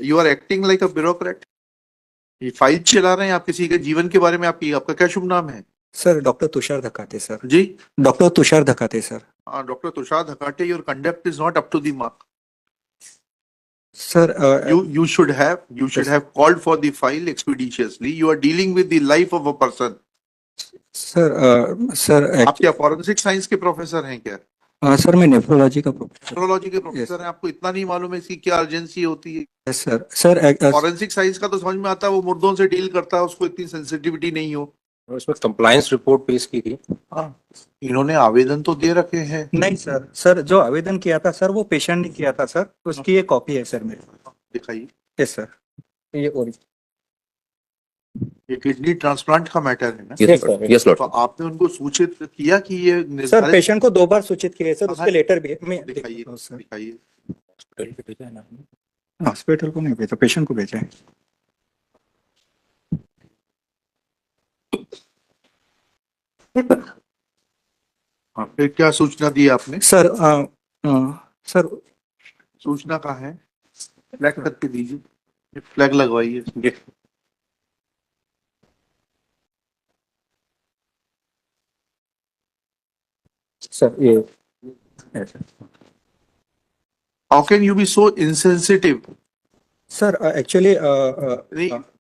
You are acting like a bureaucrat. ये file चला रहे हैं आप किसी के जीवन के बारे में। आपका क्या शुभ नाम है? Sir doctor Tushar Dhakate sir. जी। Doctor Tushar Dhakate sir. Doctor Tushar Dhakate, your conduct is not up to the mark. Sir You should have called for the file expeditiously. You are dealing with the life of a person. Sir आप क्या forensic science के professor हैं क्या? Sir मैं nephrology का professor. Nephrology के professor हैं, आपको इतना नहीं मालूम है इसकी क्या अर्जेंसी होती है? Yes sir. Sir forensic science का तो समझ में आता है, वो मुर्दों से डील करता है, उसको इतनी सेंसिटिविटी नहीं हो। उसमें कंप्लायंस रिपोर्ट पेश की थी। हाँ, इन्होंने आवेदन तो दे रखे हैं। नहीं सर, सर जो आवेदन किया था सर वो पेशेंट ने किया था सर, उसकी एक कॉपी है सर मेरे पास। दिखाइए। यस सर, ये ओरिजिनल। ये किडनी ट्रांसप्लांट का मैटर है ना? Yes sir, yes Lord. तो आपने उनको सूचित किया कि ये सर निर्धारित? पेशेंट को 2 बार सूचित किया है सर, उसके लेटर भी है। मैं दिखाइए, सर दिखाइए। हॉस्पिटल को नहीं भेजा, पेशेंट को भेजा है। हाँ, फिर क्या सूचना दी आपने? सर सर सूचना कहाँ है? फ्लैग करके दीजिए, फ्लैग लगवाइए। सर ये How can you be so insensitive? Sir actually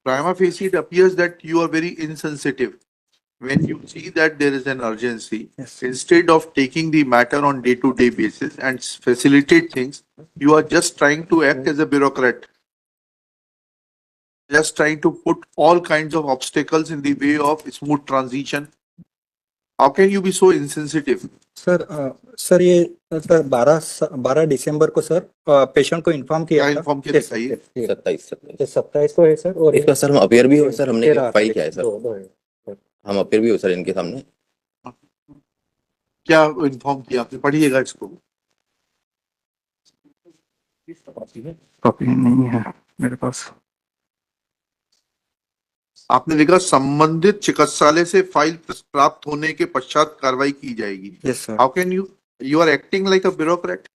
Prima facie, it appears that you are very insensitive. When you see that there is an urgency, Yes. instead of taking the matter on day-to-day basis and facilitate things, you are just trying to act as a bureaucrat. Just trying to put all kinds of obstacles in the way of smooth transition. How can you be so insensitive? Sir ये sir 12 दिसंबर को sir patient को inform किया क्या था। Inform किया? दिखाइए। 27 को है सर। और इसका सर हम अपेयर भी हो सर, हमने 13 फाइल किया है सर, हम अपेयर भी हो सर इनके सामने। क्या इन्फॉर्म किया आपने? पढ़िएगा इसको। कॉपी नहीं है मेरे पास। आपने लिखा संबंधित चिकित्सालय से फाइल प्राप्त होने के पश्चात कार्रवाई की जाएगी। Yes sir. How can you are acting like a bureaucrat.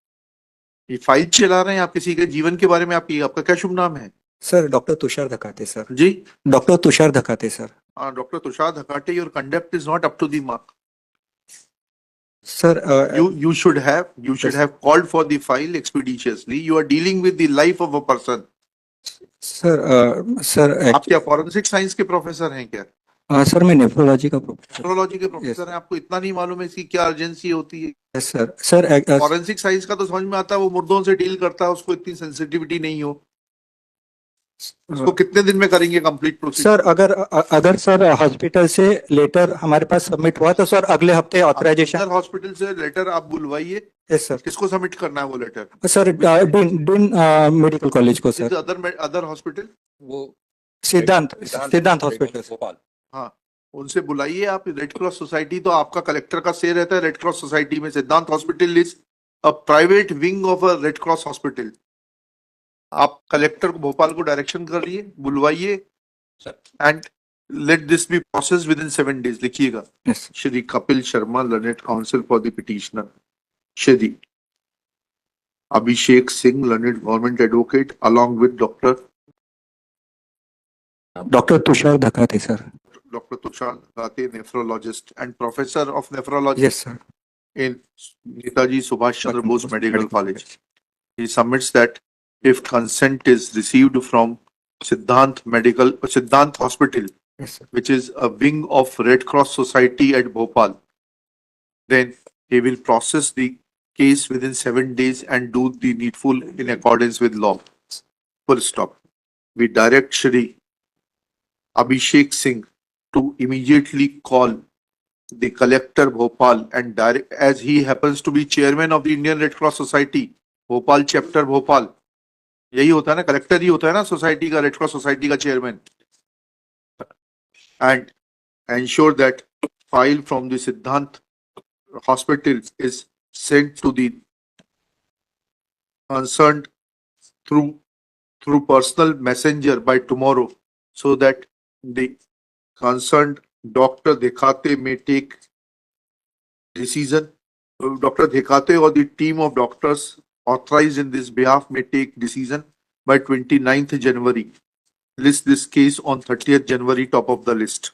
ये फाइल चला रहे हैं आप किसी के जीवन के बारे में। आपका क्या शुभ नाम है? Sir doctor Tushar Dhakate sir. जी। Doctor Tushar Dhakate sir. Doctor Tushar Dhakate, your conduct is not up to the mark. Sir You should have called for the file expeditiously. You are dealing with the life of a person. Sir आप क्या forensic science के professor हैं क्या? Sir मैं nephrology का professor. Nephrology के professor हैं, आपको इतना नहीं मालूम है इसकी क्या अर्जेंसी होती है? Yes sir. Sir forensic science का तो समझ में आता है, वो मुर्दों से डील करता है, उसको इतनी सेंसिटिविटी नहीं हो। उसको कितने दिन में करेंगे कंप्लीट प्रोसीजर? सर अगर सर हॉस्पिटल से लेटर हमारे पास सबमिट हुआ तो सर अगले हफ्ते ऑथराइजेशन। हॉस्पिटल से लेटर आप बुलवाइए। Yes sir. किसको सबमिट करना है वो letter? Sir dean medical college को सर। Other hospital? वो सिद्धांत हॉस्पिटल भोपाल। हाँ, उनसे बुलाइए आप। रेड क्रॉस सोसाइटी तो आपका कलेक्टर का से रहता है। रेड क्रॉस सोसाइटी में Siddhant hospital is a private wing of a red cross hospital. आप कलेक्टर को भोपाल को डायरेक्शन करिए, बुलवाइए and let this be process within 7 days। लिखिएगा। Shri Kapil Sharma, learned counsel for the petitioner. Shri Abhishek Singh, learned government advocate, along with doctor Tushar Dhakate sir. Dr. Tushar Dhakate, nephrologist and professor of nephrology Yes sir. in Netaji Subhash Chandra Bose Medical College. He submits that if consent is received from Siddhant Hospital, Yes sir. which is a wing of Red Cross Society at Bhopal, then he will process the case within 7 days and do the needful in accordance with law. Full stop. We direct Shri Abhishek Singh to immediately call the collector Bhopal and direct, as he happens to be chairman of the Indian Red Cross Society, Bhopal chapter Bhopal. यही होता है ना, collector ही होता है ना society का, red cross society का chairman. And ensure that file from the Siddhant hospital is sent to the concerned through personal messenger by tomorrow, so that the concerned Dr. Dhekate may take decision. Dr. Dhekate or the team of doctors authorized in this behalf may take decision by 29th January. List this case on 30th January, top of the list.